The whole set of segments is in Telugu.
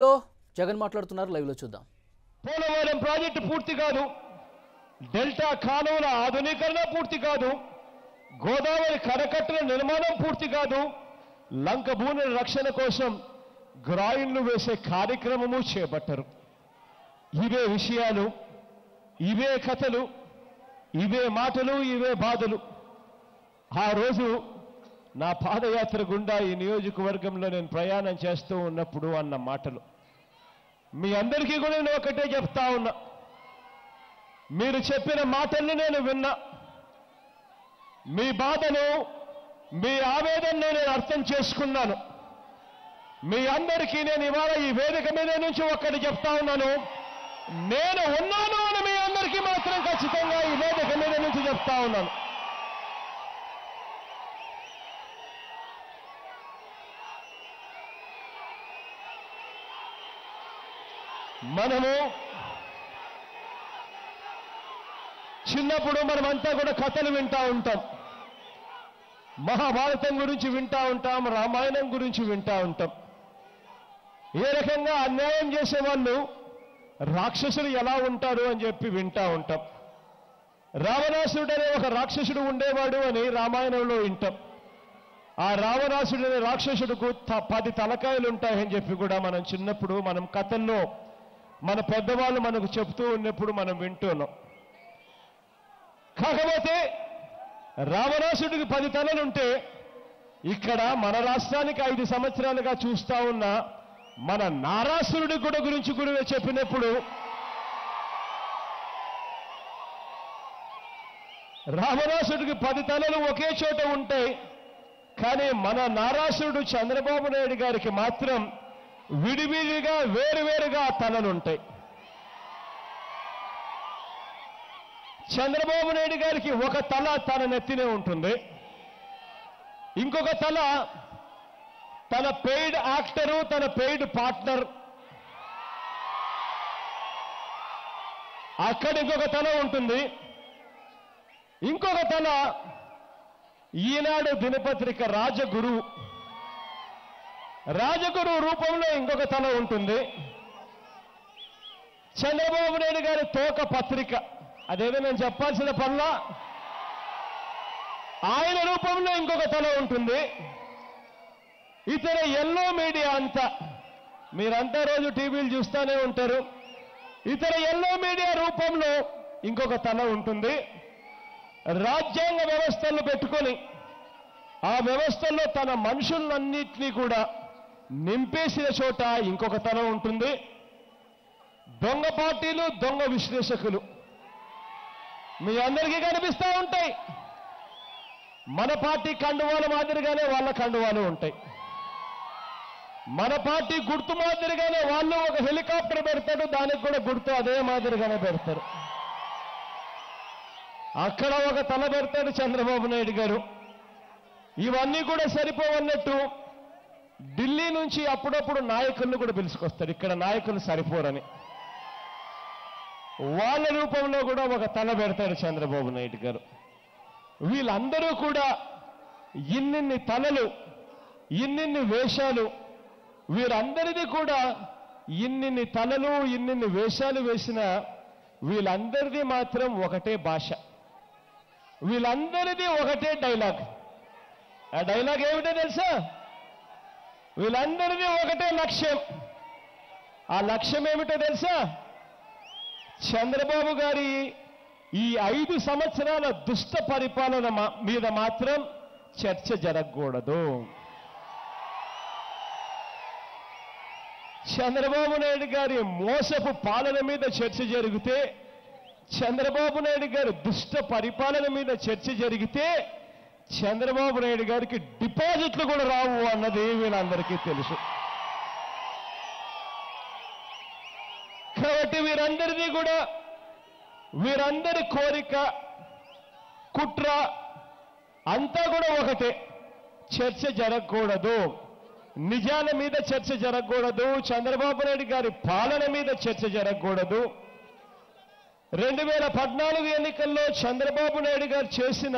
జగన్ మాట్లాడుతున్నారు, లైవ్ లో చూద్దాం. పోలవరం ప్రాజెక్టు పూర్తి కాదు, డెల్టా కాలువల ఆధునీకరణ పూర్తి కాదు, గోదావరి కరకట్టల నిర్మాణం పూర్తి కాదు, లంక భూముల రక్షణ కోసం గ్రాయిన్లు వేసే కార్యక్రమము చేపట్టరు. ఇవే విషయాలు, ఇవే కథలు, ఇవే మాటలు, ఇవే బాధలు ఆ రోజు నా పాదయాత్ర గుండా ఈ నియోజకవర్గంలో నేను ప్రయాణం చేస్తూ ఉన్నప్పుడు అన్న మాటలు. మీ అందరికీ కూడా నేను ఒకటే చెప్తా ఉన్నా, మీరు చెప్పిన మాటల్ని నేను విన్నా, మీ బాధను, మీ ఆవేదనను నేను అర్థం చేసుకున్నాను. మీ అందరికీ నేను ఇవాళ ఈ వేదిక మీద నుంచి ఒక్కటి చెప్తా ఉన్నాను, నేను ఉన్నాను అని మీ అందరికీ మాత్రం ఖచ్చితంగా ఈ వేదిక మీద నుంచి చెప్తా ఉన్నాను. మనము చిన్నప్పుడు మనమంతా కూడా కథలు వింటా ఉంటాం, మహాభారతం గురించి వింటా ఉంటాం, రామాయణం గురించి వింటా ఉంటాం. ఏ రకంగా అన్యాయం చేసేవాళ్ళు రాక్షసులు ఎలా ఉంటారు అని చెప్పి వింటా ఉంటాం. రావణాసురుడు అనే ఒక రాక్షసుడు ఉండేవాడు అని రామాయణంలో వింటాం. ఆ రావణాసురుడు అనే రాక్షసుడికి 10 తలకాయలు ఉంటాయని చెప్పి కూడా మనం చిన్నప్పుడు మనం కథల్లో మన పెద్దవాళ్ళు మనకు చెప్తూ ఉన్నప్పుడు మనం వింటున్నాం. కాకపోతే రావణాసుడికి 10 తలలుంటే ఇక్కడ మన రాష్ట్రానికి 5 సంవత్సరాలుగా చూస్తా ఉన్న మన నారాసురుడి కూడా గురించి గురువే చెప్పినప్పుడు రావణాసుడికి 10 తలలు ఒకే చోట ఉంటాయి, కానీ మన నారాసురుడు చంద్రబాబు నాయుడు గారికి మాత్రం విడివిడిగా వేరువేరుగా తలలుంటాయి. చంద్రబాబు నాయుడు గారికి ఒక తల తన నెత్తినే ఉంటుంది, ఇంకొక తల తన పెయిడ్ యాక్టరు, తన పెయిడ్ పార్ట్నర్, అక్కడ ఇంకొక తల ఉంటుంది, ఇంకొక తల ఈనాడు దినపత్రిక రాజగురు రూపంలో ఇంకొక తల ఉంటుంది. చంద్రబాబు నాయుడు గారి తోక పత్రిక, అదేదో నేను చెప్పాల్సిన పనుల, ఆయన రూపంలో ఇంకొక తల ఉంటుంది. ఇతర ఎల్లో మీడియా అంతా, మీరంతా రోజు టీవీలు చూస్తూనే ఉంటారు, ఇతర ఎల్లో మీడియా రూపంలో ఇంకొక తల ఉంటుంది. రాజ్యాంగ వ్యవస్థలు పెట్టుకొని ఆ వ్యవస్థల్లో తన మనుషులన్నింటినీ కూడా నింపేసిన చోట ఇంకొక తల ఉంటుంది. దొంగ పార్టీలు, దొంగ విశ్లేషకులు మీ అందరికీ కనిపిస్తూ ఉంటాయి. మన పార్టీ కండువాల మాదిరిగానే వాళ్ళ కండువాలు ఉంటాయి, మన పార్టీ గుర్తు మాదిరిగానే వాళ్ళు ఒక హెలికాప్టర్ పెడతాడు, దానికి కూడా గుర్తు అదే మాదిరిగానే పెడతారు. అక్కడ ఒక తల పెడతాడు చంద్రబాబు నాయుడు గారు. ఇవన్నీ కూడా సరిపోవన్నట్టు ఢిల్లీ నుంచి అప్పుడప్పుడు నాయకులను కూడా పిలుచుకొస్తాడు, ఇక్కడ నాయకులు సరిపోరని. వాళ్ళ రూపంలో కూడా ఒక తల పెడతాడు చంద్రబాబు నాయుడు గారు. వీళ్ళందరూ కూడా ఇన్నిన్ని తలలు, ఇన్నిన్ని వేషాలు, వీరందరిది కూడా ఇన్నిన్ని తలలు, ఇన్నిన్ని వేషాలు వేసిన వీళ్ళందరిది మాత్రం ఒకటే భాష, వీళ్ళందరిది ఒకటే డైలాగ్. ఆ డైలాగ్ ఏమిటో తెలుసా? వీళ్ళందరిది ఒకటే లక్ష్యం. ఆ లక్ష్యం ఏమిటో తెలుసా? చంద్రబాబు గారి ఈ 5 సంవత్సరాల దుష్ట పరిపాలన మీద మాత్రం చర్చ జరగకూడదు. చంద్రబాబు నాయుడు గారి మోసపు పాలన మీద చర్చ జరిగితే, చంద్రబాబు నాయుడు గారి దుష్ట పరిపాలన మీద చర్చ జరిగితే చంద్రబాబు నాయుడు గారికి డిపాజిట్లు కూడా రావు అన్నది వీళ్ళందరికీ తెలుసు. కాబట్టి వీరందరిది కూడా, వీరందరి కోరిక, కుట్ర అంతా కూడా ఒకటే, చర్చ జరగకూడదు, నిజాల మీద చర్చ జరగకూడదు, చంద్రబాబు నాయుడు గారి పాలన మీద చర్చ జరగకూడదు. 2014 ఎన్నికల్లో చంద్రబాబు నాయుడు గారు చేసిన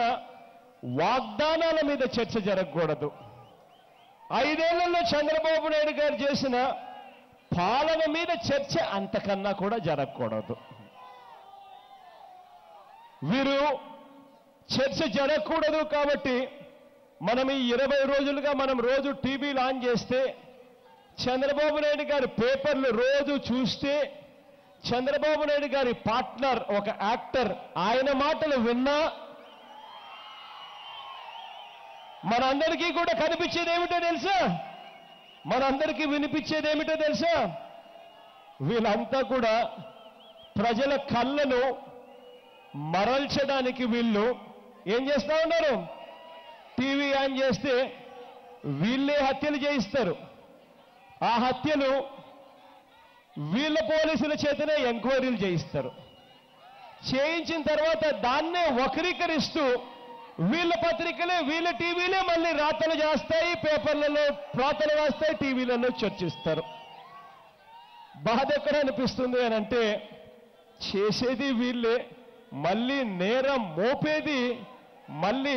వాగ్దానాల మీద చర్చ జరగకూడదు. 5 ఏళ్లలో చంద్రబాబు నాయుడు గారు చేసిన పాలన మీద చర్చ అంతకన్నా కూడా జరగకూడదు. వీరు చర్చ జరగకూడదు కాబట్టి మనం ఈ 20 రోజులుగా మనం రోజు టీవీలు ఆన్ చేస్తే చంద్రబాబు నాయుడు గారి పేపర్లు రోజు చూస్తే చంద్రబాబు నాయుడు గారి పార్ట్నర్ ఒక యాక్టర్ ఆయన మాటలు విన్నా మనందరికీ కూడా కనిపించేది ఏమిటో తెలుసా? మనందరికీ వినిపించేది ఏమిటో తెలుసా? వీళ్ళంతా కూడా ప్రజల కళ్ళను మరల్చడానికి వీళ్ళు ఏం చేస్తా ఉన్నారు? టీవీ ఆన్ చేస్తే వీళ్ళే హత్యలు చేయిస్తారు. ఆ హత్యలు వీళ్ళ పోలీసుల చేతనే ఎంక్వైరీలు చేయిస్తారు. చేయించిన తర్వాత దాన్నే వక్రీకరిస్తూ వీళ్ళ పత్రికలే వీళ్ళ టీవీలే మళ్ళీ రాతలు చేస్తాయి, పేపర్లలో రాతలు వేస్తాయి, టీవీలలో చర్చిస్తారు. బాధ ఎక్కడ అనిపిస్తుంది అని అంటే చేసేది వీళ్ళే, మళ్ళీ నేరం మోపేది మళ్ళీ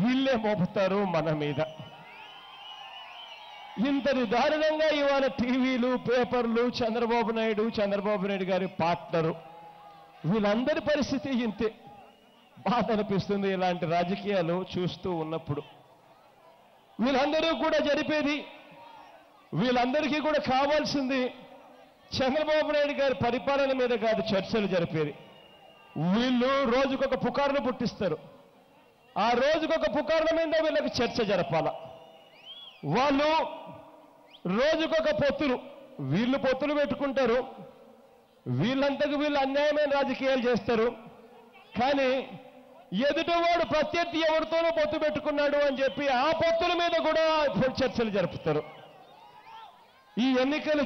వీళ్ళే మోపుతారు మన మీద. ఇంతటి దారుణంగా ఇవాళ టీవీలు పేపర్లు చంద్రబాబు నాయుడు గారి పార్ట్నరు వీళ్ళందరి పరిస్థితి ఇంతే. బాధ అనిపిస్తుంది ఇలాంటి రాజకీయాలు చూస్తూ ఉన్నప్పుడు. వీళ్ళందరూ కూడా జరిపేది, వీళ్ళందరికీ కూడా కావాల్సింది చంద్రబాబు నాయుడు గారి పరిపాలన మీద కాదు చర్చలు జరిపేది. వీళ్ళు రోజుకొక పుకార్లు పుట్టిస్తారు. ఆ రోజుకొక పుకార్ల మీద వీళ్ళకి చర్చ జరపాల. వాళ్ళు రోజుకొక పొత్తులు, వీళ్ళు పొత్తులు పెట్టుకుంటారు, వీళ్ళంతకు వీళ్ళు అన్యాయమైన రాజకీయాలు చేస్తారు. కానీ ఎదుటివాడు ప్రత్యర్థి ఎవరితోనూ పొత్తు పెట్టుకున్నాడు అని చెప్పి ఆ పొత్తుల మీద కూడా చర్చలు జరుపుతారు. ఈ ఎన్నికలు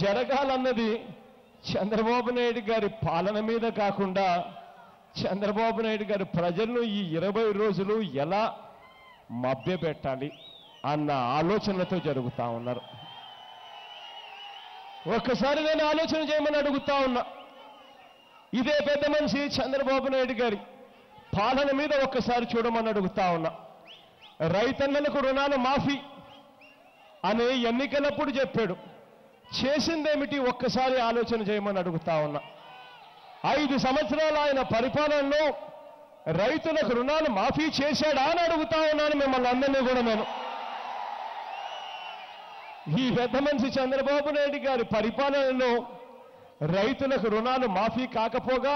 జరగాలన్నది చంద్రబాబు నాయుడు గారి పాలన మీద కాకుండా చంద్రబాబు నాయుడు గారి ప్రజలను ఈ 20 రోజులు ఎలా మభ్యపెట్టాలి అన్న ఆలోచనలతో జరుగుతా ఉన్నారు. ఒక్కసారి నేను ఆలోచన చేయమని అడుగుతా ఉన్నా. ఇదే పెద్ద మనిషి చంద్రబాబు నాయుడు గారి పాలన మీద ఒక్కసారి చూడమని అడుగుతా ఉన్నా. రైతన్నలకు రుణాలు మాఫీ అనే ఎన్నికలప్పుడు చెప్పాడు. చేసిందేమిటి ఒక్కసారి ఆలోచన చేయమని అడుగుతా ఉన్నా. 5 సంవత్సరాలు ఆయన పరిపాలనలో రైతులకు రుణాలు మాఫీ చేశాడా అని అడుగుతా ఉన్నాను మిమ్మల్ని అందరినీ కూడా నేను. ఈ పెద్ద మనిషి చంద్రబాబు నాయుడు గారి పరిపాలనలో రైతులకు రుణాలు మాఫీ కాకపోగా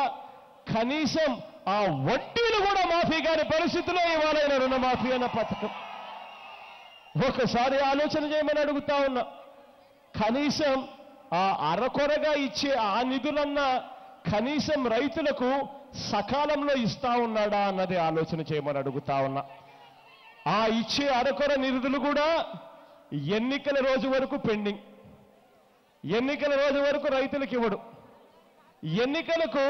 కనీసం ఆ వడ్డీలు కూడా మాఫీ కాని పరిస్థితిలో ఇవాళ రుణమాఫీ అన్న పథకం ఒకసారి ఆలోచన చేయమని అడుగుతా ఉన్నా. కనీసం ఆ అరకొరగా ఇచ్చే ఆ నిధులన్నా కనీసం రైతులకు సకాలంలో ఇస్తా ఉన్నాడా అన్నది ఆలోచన చేయమని అడుగుతా ఉన్నా. ఆ ఇచ్చే అరకొర నిధులు కూడా ఎన్నికల రోజు వరకు పెండింగ్. ఎన్నికల రోజు వరకు రైతులకు ఇవ్వడు. ఎన్నికలకు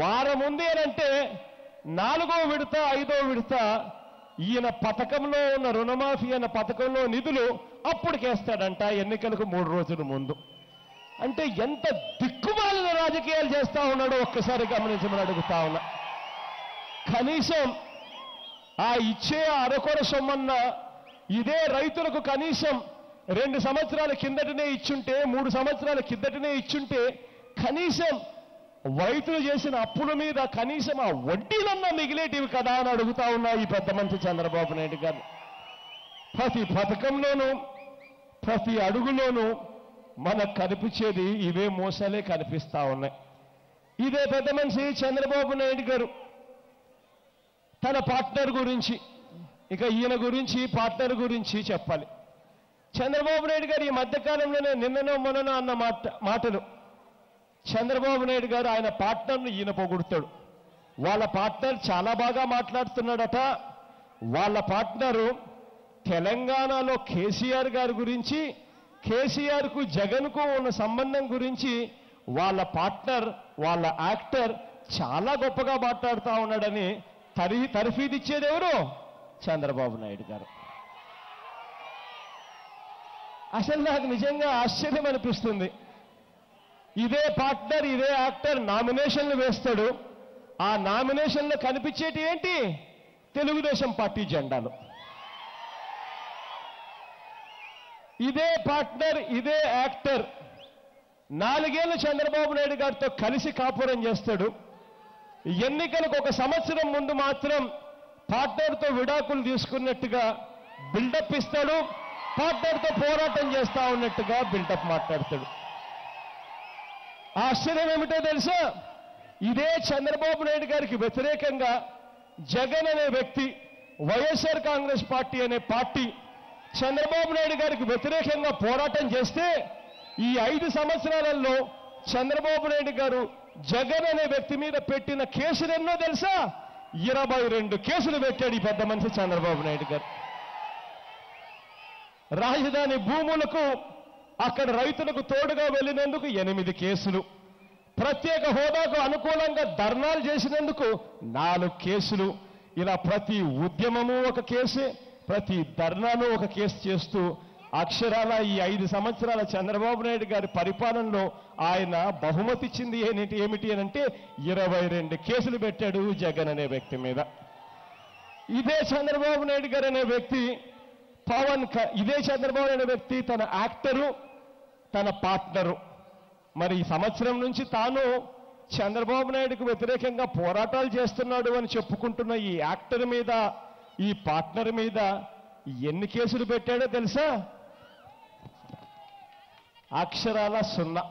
వారం ఉంది అనంటే 4వ విడత 5వ విడత ఈయన పథకంలో ఉన్న రుణమాఫీ అన్న పథకంలో నిధులు అప్పటికేస్తాడంట ఎన్నికలకు 3 రోజుల ముందు. అంటే ఎంత దిక్కుమాలిన రాజకీయాలు చేస్తా ఉన్నాడో ఒక్కసారి గమనించమని అడుగుతా ఉన్నా. కనీసం ఆ ఇచ్చే అరకొర సొమ్మన్న ఇదే రైతులకు కనీసం 2 సంవత్సరాల కిందటనే ఇచ్చుంటే 3 సంవత్సరాల కిందటనే ఇచ్చుంటే కనీసం రైతులు చేసిన అప్పుల మీద కనీసం ఆ వడ్డీలన్నా మిగిలేటివి కదా అని అడుగుతా ఉన్నా ఈ పెద్ద మంత్రి చంద్రబాబు నాయుడు గారు. ప్రతి పథకంలోనూ ప్రతి అడుగులోనూ మనకు కనిపించేది ఇవే మోసాలే కనిపిస్తా ఉన్నాయి. ఇదే పెద్ద మనిషి చంద్రబాబు నాయుడు గారు తన పార్ట్నర్ గురించి, ఇక ఈయన గురించి పార్ట్నర్ గురించి చెప్పాలి. చంద్రబాబు నాయుడు గారు ఈ మధ్యకాలంలోనే నిన్ననో మొన్ననో అన్న మాటలు చంద్రబాబు నాయుడు గారు ఆయన పార్ట్నర్ను ఈయన పొగుడుతాడు. వాళ్ళ పార్ట్నర్ చాలా బాగా మాట్లాడుతున్నాడట. వాళ్ళ పార్ట్నరు తెలంగాణలో కేసీఆర్ గారి గురించి, కేసీఆర్కు జగన్కు ఉన్న సంబంధం గురించి వాళ్ళ పార్ట్నర్ వాళ్ళ యాక్టర్ చాలా గొప్పగా మాట్లాడుతూ ఉన్నాడని తర్ఫీదిచ్చేది ఎవరు? చంద్రబాబు నాయుడు గారు. అసలు నాకు నిజంగా ఆశ్చర్యం అనిపిస్తుంది. ఇదే పార్ట్నర్ ఇదే యాక్టర్ నామినేషన్లు వేస్తాడు. ఆ నామినేషన్లో కనిపించేటి ఏంటి? తెలుగుదేశం పార్టీ జెండాలు. ఇదే పార్ట్నర్, ఇదే యాక్టర్ 4 ఏళ్ళు చంద్రబాబు నాయుడు గారితో కలిసి కాపురం చేస్తాడు. ఎన్నికలకు 1 సంవత్సరం ముందు మాత్రం పార్ట్నర్తో విడాకులు తీసుకున్నట్టుగా బిల్డప్ ఇస్తాడు. పార్ట్నర్తో పోరాటం చేస్తా ఉన్నట్టుగా బిల్డప్ మాట్లాడతాడు. ఆశ్చర్యం ఏమిటో తెలుసా? ఇదే చంద్రబాబు నాయుడు గారికి వ్యతిరేకంగా జగన్ అనే వ్యక్తి, వైఎస్ఆర్ కాంగ్రెస్ పార్టీ అనే పార్టీ చంద్రబాబు నాయుడు గారికి వ్యతిరేకంగా పోరాటం చేస్తే ఈ 5 సంవత్సరాలలో చంద్రబాబు నాయుడు గారు జగన్ అనే వ్యక్తి మీద పెట్టిన కేసులు ఎన్నో తెలుసా? 22 కేసులు పెట్టాడు ఈ పెద్ద మనిషి చంద్రబాబు నాయుడు గారు. రాజధాని భూములకు, అక్కడ రైతులకు తోడుగా వెళ్ళినందుకు 8 కేసులు, ప్రత్యేక హోదాకు అనుకూలంగా ధర్నాలు చేసినందుకు 4 కేసులు. ఇలా ప్రతి ఉద్యమము ఒక కేసు, ప్రతి ధర్నాను ఒక కేసు చేస్తూ అక్షరాల ఈ 5 సంవత్సరాల చంద్రబాబు నాయుడు గారి పరిపాలనలో ఆయన బహుమతి ఇచ్చింది ఏమిటి అనంటే 22 కేసులు పెట్టాడు జగన్ అనే వ్యక్తి మీద. ఇదే చంద్రబాబు నాయుడు గారు అనే వ్యక్తి ఇదే చంద్రబాబు అనే వ్యక్తి తన యాక్టరు, తన పార్ట్నరు. మరి ఈ సంవత్సరం నుంచి తాను చంద్రబాబు నాయుడుకు వ్యతిరేకంగా పోరాటాలు చేస్తున్నాడు అని చెప్పుకుంటున్న ఈ యాక్టర్ మీద, ఈ పార్ట్నర్ మీద ఎన్ని కేసులు పెట్టాడో తెలుసా? అక్షరాల 0.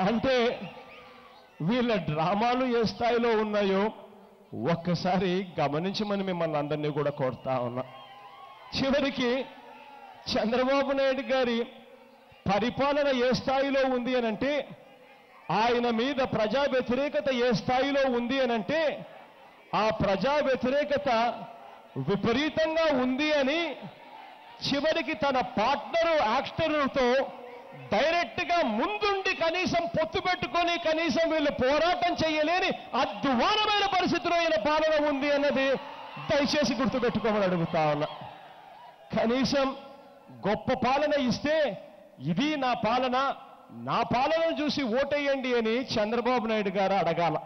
అంటే వీళ్ళ డ్రామాలు ఏ స్థాయిలో ఉన్నాయో ఒక్కసారి గమనించమని మిమ్మల్ని అందరినీ కూడా కోరుతా ఉన్నా. చివరికి చంద్రబాబు నాయుడు గారి పరిపాలన ఏ స్థాయిలో ఉంది అనంటే, ఆయన మీద ప్రజా వ్యతిరేకత ఏ స్థాయిలో ఉంది అనంటే, ఆ ప్రజా వ్యతిరేకత విపరీతంగా ఉంది అని చివరికి తన పార్ట్నరు యాక్టర్లతో డైరెక్ట్గా ముందుండి కనీసం పొత్తు పెట్టుకొని కనీసం వీళ్ళు పోరాటం చేయలేని అద్భుతమైన పరిస్థితిలో ఈయన పాలన ఉంది అన్నది దయచేసి గుర్తుపెట్టుకోమని అడుగుతా ఉన్నా. కనీసం గొప్ప పాలన ఇస్తే ఇది నా పాలన, నా పాలనను చూసి ఓటేయండి అని చంద్రబాబు నాయుడు గారు అడగాల.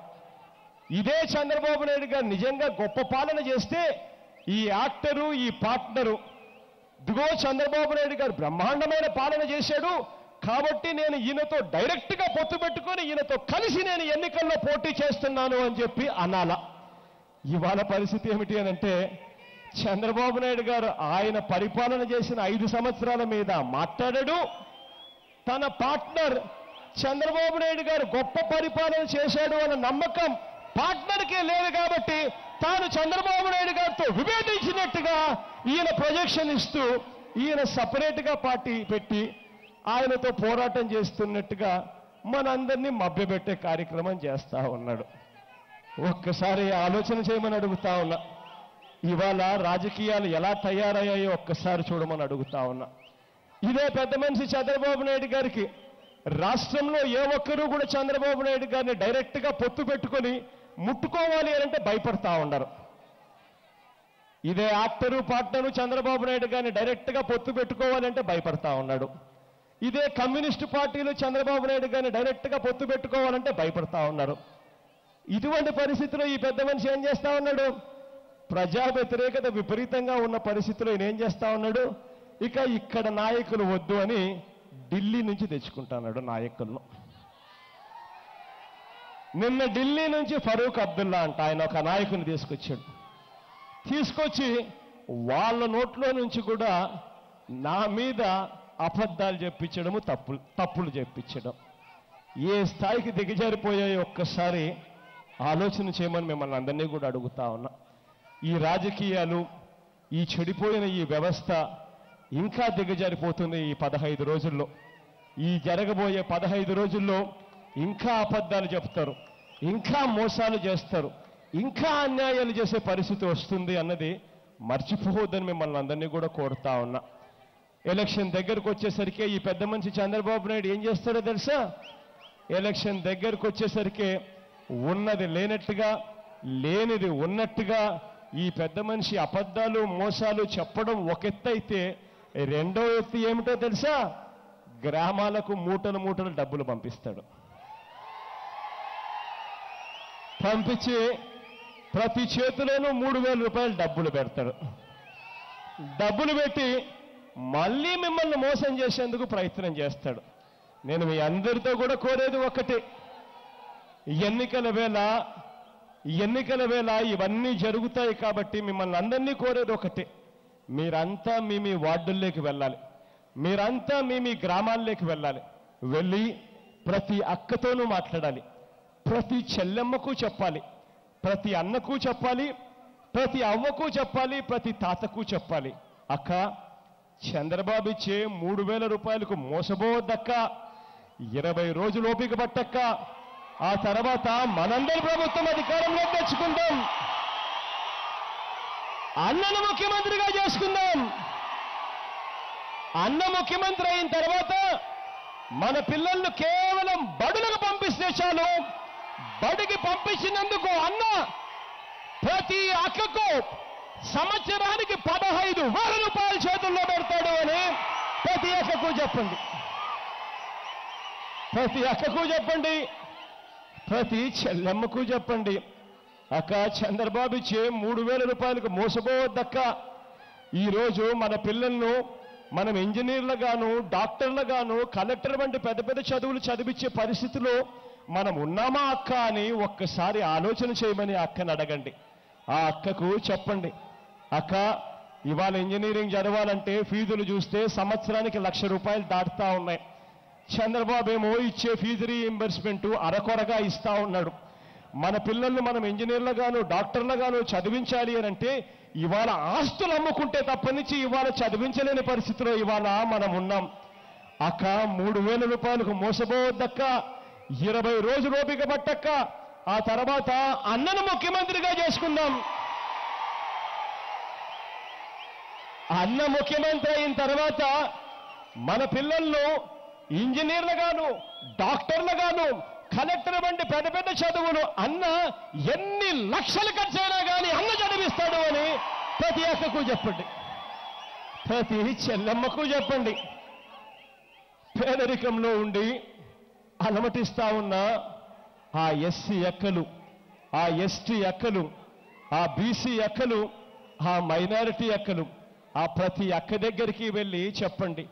ఇదే చంద్రబాబు నాయుడు గారు నిజంగా గొప్ప పాలన చేస్తే ఈ యాక్టరు, ఈ పార్ట్నరు, దిగో చంద్రబాబు నాయుడు గారు బ్రహ్మాండమైన పాలన చేశాడు కాబట్టి నేను ఈయనతో డైరెక్ట్గా పొత్తు పెట్టుకొని ఈయనతో కలిసి నేను ఎన్నికల్లో పోటీ చేస్తున్నాను అని చెప్పి అనాల. ఇవాళ పరిస్థితి ఏమిటి అనంటే, చంద్రబాబు నాయుడు గారు ఆయన పరిపాలన చేసిన 5 సంవత్సరాల మీద మాట్లాడాడు. తన పార్ట్నర్ చంద్రబాబు నాయుడు గారు గొప్ప పరిపాలన చేశాడు అన్న నమ్మకం పార్ట్నర్కే లేదు కాబట్టి తాను చంద్రబాబు నాయుడు గారితో విభేదించినట్టుగా ఈయన ప్రొజెక్షన్ ఇస్తూ ఈయన సపరేట్గా పార్టీ పెట్టి ఆయనతో పోరాటం చేస్తున్నట్టుగా మనందరినీ మభ్యపెట్టే కార్యక్రమం చేస్తా ఉన్నాడు. ఒక్కసారి ఆలోచన చేయమని అడుగుతా ఉన్నా. ఇవాళ రాజకీయాలు ఎలా తయారయ్యాయో ఒక్కసారి చూడమని అడుగుతా ఉన్నా. ఇదే పెద్ద మనిషి చంద్రబాబు నాయుడు గారికి రాష్ట్రంలో ఏ ఒక్కరూ కూడా చంద్రబాబు నాయుడు గారిని డైరెక్ట్గా పొత్తు పెట్టుకొని ముట్టుకోవాలి అంటే భయపడతా ఉన్నారు. ఇదే యాక్టరు, పార్ట్నరు చంద్రబాబు నాయుడు గారిని డైరెక్ట్గా పొత్తు పెట్టుకోవాలంటే భయపడతా ఉన్నాడు. ఇదే కమ్యూనిస్టు పార్టీలు చంద్రబాబు నాయుడు గారిని డైరెక్ట్గా పొత్తు పెట్టుకోవాలంటే భయపడతా ఉన్నారు. ఇటువంటి పరిస్థితిలో ఈ పెద్ద మనిషి ఏం చేస్తా ఉన్నాడు? ప్రజా వ్యతిరేకత విపరీతంగా ఉన్న పరిస్థితిలో ఈయన ఏం చేస్తా ఉన్నాడు? ఇక ఇక్కడ నాయకులు వద్దు అని ఢిల్లీ నుంచి తెచ్చుకుంటున్నాడు నాయకులను. నిన్న ఢిల్లీ నుంచి ఫరూక్ అబ్దుల్లా అంట ఆయన ఒక నాయకుని తీసుకొచ్చాడు. తీసుకొచ్చి వాళ్ళ నోట్లో నుంచి కూడా నా మీద అబద్ధాలు చెప్పించడము, తప్పులు చెప్పించడం ఏ స్థాయికి దిగజారిపోయాయో ఒక్కసారి ఆలోచన చేయమని మిమ్మల్ని అందరినీ కూడా అడుగుతా ఉన్నా. ఈ రాజకీయాలు, ఈ చెడిపోయిన ఈ వ్యవస్థ ఇంకా దిగజారిపోతుంది ఈ 15 రోజుల్లో. ఈ జరగబోయే 15 రోజుల్లో ఇంకా అబద్ధాలు చెప్తారు, ఇంకా మోసాలు చేస్తారు, ఇంకా అన్యాయాలు చేసే పరిస్థితి వస్తుంది అన్నది మర్చిపోవద్దని మిమ్మల్ని అందరినీ కూడా కోరుతా ఉన్నా. ఎలక్షన్ దగ్గరకు వచ్చేసరికి ఈ పెద్ద మనిషి చంద్రబాబు నాయుడు ఏం చేస్తాడో తెలుసా? ఎలక్షన్ దగ్గరకు వచ్చేసరికి ఉన్నది లేనట్టుగా, లేనిది ఉన్నట్టుగా ఈ పెద్ద మనిషి అబద్ధాలు, మోసాలు చెప్పడం ఒక ఎత్తు అయితే, రెండో ఎత్తు ఏమిటో తెలుసా? గ్రామాలకు మూటలు డబ్బులు పంపిస్తాడు. పంపించి ప్రతి చేతిలోనూ 3,000 రూపాయలు డబ్బులు పెడతాడు. డబ్బులు పెట్టి మళ్ళీ మిమ్మల్ని మోసం చేసేందుకు ప్రయత్నం చేస్తాడు. నేను మీ అందరితో కూడా కోరేది ఒకటే, ఎన్నికల వేళ ఇవన్నీ జరుగుతాయి కాబట్టి మిమ్మల్ని అందరినీ కోరేది ఒకటే, మీరంతా మీ వార్డుల్లోకి వెళ్ళాలి, మీరంతా మీ గ్రామాల్లోకి వెళ్ళాలి. వెళ్ళి ప్రతి అక్కతోనూ మాట్లాడాలి, ప్రతి చెల్లెమ్మకు చెప్పాలి, ప్రతి అన్నకు చెప్పాలి, ప్రతి అవ్వకు చెప్పాలి, ప్రతి తాతకు చెప్పాలి. అక్క, చంద్రబాబు ఇచ్చే 3,000 రూపాయలకు మోసపోవద్దక్క, 20 రోజులు ఓపిక పట్టక్క, ఆ తర్వాత మనందరి ప్రభుత్వం అధికారంలో తెచ్చుకుందాం, అన్నను ముఖ్యమంత్రిగా చేసుకుందాం. అన్న ముఖ్యమంత్రి అయిన తర్వాత మన పిల్లలను కేవలం బడులకు పంపిస్తే చాలు, బడికి పంపించినందుకు అన్న ప్రతి అక్కకు సంవత్సరానికి 15,000 రూపాయలు చేతుల్లో పెడతాడు అని ప్రతి అక్కకు చెప్పండి, ప్రతి అక్కకు చెప్పండి, ప్రతి చెల్లెమ్మకు చెప్పండి. అక్క, చంద్రబాబు ఇచ్చే 3,000 రూపాయలకు మోసపోవద్దక్క. ఈరోజు మన పిల్లలను మనం ఇంజనీర్లుగాను, డాక్టర్లుగాను, కలెక్టర్ వంటి పెద్ద పెద్ద చదువులు చదివించే పరిస్థితిలో మనం ఉన్నామా అక్క అని ఒక్కసారి ఆలోచన చేయమని అక్కని అడగండి. ఆ అక్కకు చెప్పండి, అక్క, ఇవాళ ఇంజనీరింగ్ చదవాలంటే ఫీజులు చూస్తే సంవత్సరానికి 1,00,000 రూపాయలు దాటుతా ఉన్నాయి. చంద్రబాబు ఏమో ఇచ్చే ఫీజు రీఇంబర్స్మెంట్ అరకొరగా ఇస్తా ఉన్నాడు. మన పిల్లల్ని మనం ఇంజనీర్లుగాను, డాక్టర్లుగాను చదివించాలి అని అంటే ఇవాళ ఆస్తులు అమ్ముకుంటే తప్పనించి ఇవాళ చదివించలేని పరిస్థితిలో ఇవాళ మనం ఉన్నాం. అక్క, 3,000 రూపాయలకు మోసపోవద్దక్క, 20 రోజులు ఓపిక పట్టక్క, ఆ తర్వాత అన్నను ముఖ్యమంత్రిగా చేసుకుందాం. అన్న ముఖ్యమంత్రి అయిన తర్వాత మన పిల్లలను ఇంజనీర్లుగాను, డాక్టర్లుగాను, కలెక్టర్ వంటి పెద్ద పెద్ద చదువులు అన్న ఎన్ని లక్షలు ఖర్చైనా కానీ అన్న చదివిస్తాడు అని ప్రతి అక్కకు చెప్పండి, ప్రతి చెల్లెమ్మకు చెప్పండి. పేదరికంలో ఉండి అలమటిస్తా ఉన్న ఆ ఎస్సీ అక్కలు, ఆ ఎస్టీ అక్కలు, ఆ బీసీ అక్కలు, ఆ మైనారిటీ అక్కలు, ఆ ప్రతి అక్క దగ్గరికి వెళ్ళి చెప్పండి.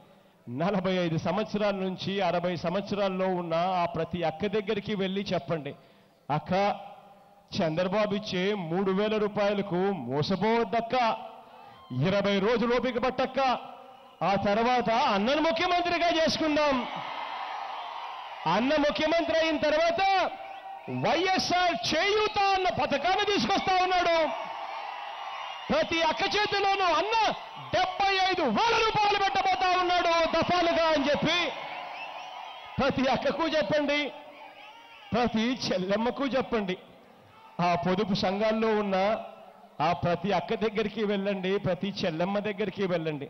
45 సంవత్సరాల నుంచి 60 సంవత్సరాల్లో ఉన్న ఆ ప్రతి అక్క దగ్గరికి వెళ్ళి చెప్పండి, అక్క, చంద్రబాబు ఇచ్చే 3,000 రూపాయలకు మోసపోవద్దక్క, 20 రోజులు ఓపిక పట్టక్క, ఆ తర్వాత అన్నను ముఖ్యమంత్రిగా చేసుకుందాం. అన్న ముఖ్యమంత్రి అయిన తర్వాత వైఎస్ఆర్ చేయూత అన్న పథకాన్ని తీసుకొస్తా ఉన్నాడు. ప్రతి అక్క చేతిలోనూ అన్న 75,000 రూపాయలు పెట్టబోతా ఉన్నాడు దఫాలుగా అని చెప్పి ప్రతి అక్కకు చెప్పండి, ప్రతి చెల్లెమ్మకు చెప్పండి. ఆ పొదుపు సంఘాల్లో ఉన్న ఆ ప్రతి అక్క దగ్గరికి వెళ్ళండి, ప్రతి చెల్లెమ్మ దగ్గరికి వెళ్ళండి.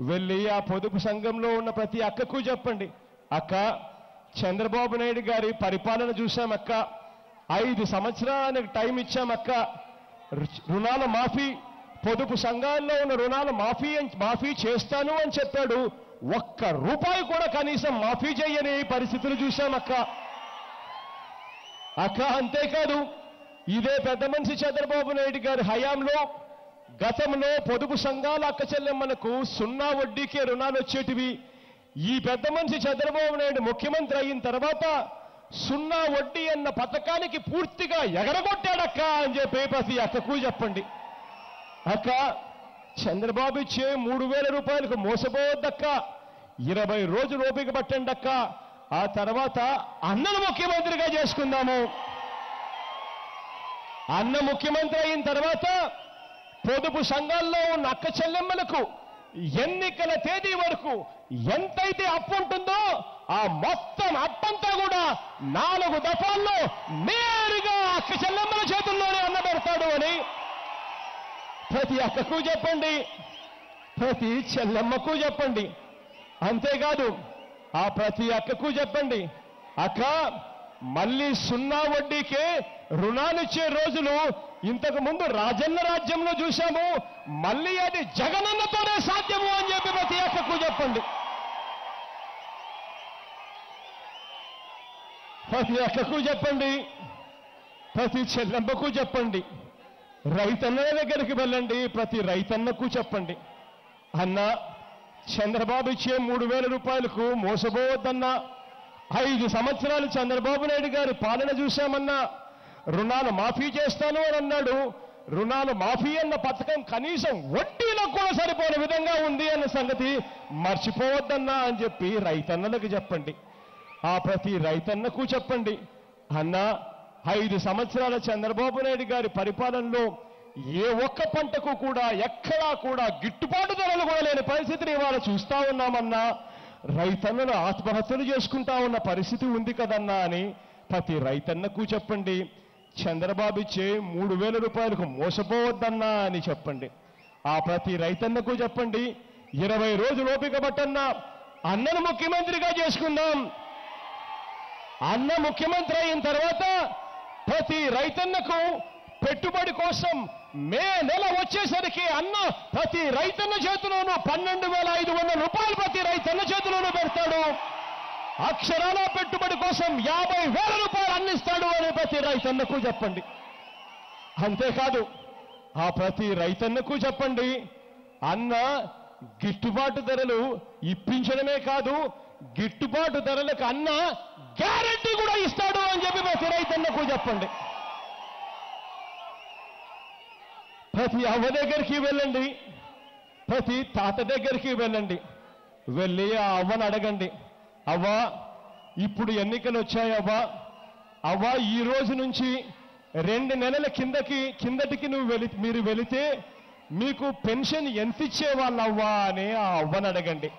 వెళ్ళి ఆ పొదుపు సంఘంలో ఉన్న ప్రతి అక్కకు చెప్పండి, అక్క, చంద్రబాబు నాయుడు గారి పరిపాలన చూశామక్క, 5 సంవత్సరాలకు టైం ఇచ్చామక్క, రుణాల మాఫీ, పొదుపు సంఘాల్లో ఉన్న రుణాలు మాఫీ చేస్తాను అని చెప్పాడు. 1 రూపాయి కూడా కనీసం మాఫీ చేయని పరిస్థితులు చూశామక్క. అక్క, అంతేకాదు, ఇదే పెద్ద మనిషి చంద్రబాబు నాయుడు గారి హయాంలో గతంలో పొదుపు సంఘాల అక్క చెల్లెమ్మలకు 0 వడ్డీకే రుణాలు వచ్చేటివి. ఈ పెద్ద మనిషి చంద్రబాబు నాయుడు ముఖ్యమంత్రి అయిన తర్వాత 0 వడ్డీ అన్న పథకానికి పూర్తిగా ఎగరగొట్టాడక్క అని చెప్పి ప్రతి అక్కకు చెప్పండి. అక్క, చంద్రబాబు ఇచ్చే 3,000 రూపాయలకు మోసపోవద్దక్క, 20 రోజులు ఓపిక పట్టండి అక్క, ఆ తర్వాత అన్నను ముఖ్యమంత్రిగా చేసుకుందాము. అన్న ముఖ్యమంత్రి అయిన తర్వాత పొదుపు సంఘాల్లో ఉన్న అక్క చెల్లెమ్మలకు ఎన్నికల తేదీ వరకు ఎంతైతే అప్పు ఉంటుందో ఆ మొత్తం అప్పంతా కూడా 4 దఫాల్లో నేరుగా అక్క చెల్లెమ్మల చేతుల్లోనే అన్న పెడతాడు అని ప్రతి అక్కకు చెప్పండి, ప్రతి చెల్లెమ్మకు చెప్పండి. అంతేకాదు, ఆ ప్రతి అక్కకు చెప్పండి, అక్క, మళ్ళీ 0 వడ్డీకే రుణాలు ఇచ్చే రోజులు ఇంతకు ముందు రాజన్న రాజ్యంలో చూశాము, మళ్ళీ అది జగనన్నతోనే సాధ్యము అని చెప్పి ప్రతి అక్కకు చెప్పండి, ప్రతి అక్కకు చెప్పండి, ప్రతి చెల్లెమ్మకు చెప్పండి. రైతన్నల దగ్గరికి వెళ్ళండి, ప్రతి రైతన్నకు చెప్పండి, అన్నా చంద్రబాబు ఇచ్చే 3,000 రూపాయలకు మోసపోవద్దన్నా. 5 సంవత్సరాలు చంద్రబాబు నాయుడు గారి పాలన చూశామన్నా. రుణాలు మాఫీ చేస్తాను అని అన్నాడు. రుణాలు మాఫీ అన్న పథకం కనీసం వడ్డీలో కూడా సరిపోని విధంగా ఉంది అన్న సంగతి మర్చిపోవద్దన్నా అని చెప్పి రైతన్నలకు చెప్పండి. ఆ ప్రతి రైతన్నకు చెప్పండి, అన్నా 5 సంవత్సరాల చంద్రబాబు నాయుడు గారి పరిపాలనలో ఏ ఒక్క పంటకు కూడా ఎక్కడా కూడా గిట్టుబాటు ధరలు కూడా లేని పరిస్థితిని ఇవాళ చూస్తా ఉన్నామన్నా. రైతన్నలు ఆత్మహత్యలు చేసుకుంటా ఉన్న పరిస్థితి ఉంది కదన్నా అని ప్రతి రైతన్నకు చెప్పండి. చంద్రబాబు ఇచ్చే 3,000 రూపాయలకు మోసపోవద్దన్నా అని చెప్పండి. ఆ ప్రతి రైతన్నకు చెప్పండి, 20 రోజులు ఓపిక పట్టన్నా, అన్నను ముఖ్యమంత్రిగా చేసుకుందాం. అన్న ముఖ్యమంత్రి అయిన తర్వాత ప్రతి రైతన్నకు పెట్టుబడి కోసం మే నెల వచ్చేసరికి అన్న ప్రతి రైతన్న చేతిలోనూ 12,500 రూపాయలు ప్రతి రైతన్న చేతిలోనూ పెడతాడు. అక్షరాల పెట్టుబడి కోసం 50,000 రూపాయలు అందిస్తాడు అని ప్రతి రైతన్నకు చెప్పండి. అంతేకాదు ఆ ప్రతి రైతన్నకు చెప్పండి, అన్న గిట్టుబాటు ధరలు ఇప్పించడమే కాదు, గిట్టుబాటు ధరలకు అన్న గ్యారెంటీ కూడా ఇస్తాడు అని చెప్పి ప్రతి రైతన్నకు చెప్పండి. ప్రతి అవ్వ దగ్గరికి వెళ్ళండి, ప్రతి తాత దగ్గరికి వెళ్ళండి, వెళ్ళి ఆ అవ్వను అడగండి, అవ్వా ఇప్పుడు ఎన్నికలు వచ్చాయి అవ్వా, అవ్వా ఈ రోజు నుంచి 2 నెలల కిందటికి మీరు వెళితే మీకు పెన్షన్ ఎంత ఇచ్చేవాళ్ళు అవ్వా అని ఆ అవ్వను అడగండి.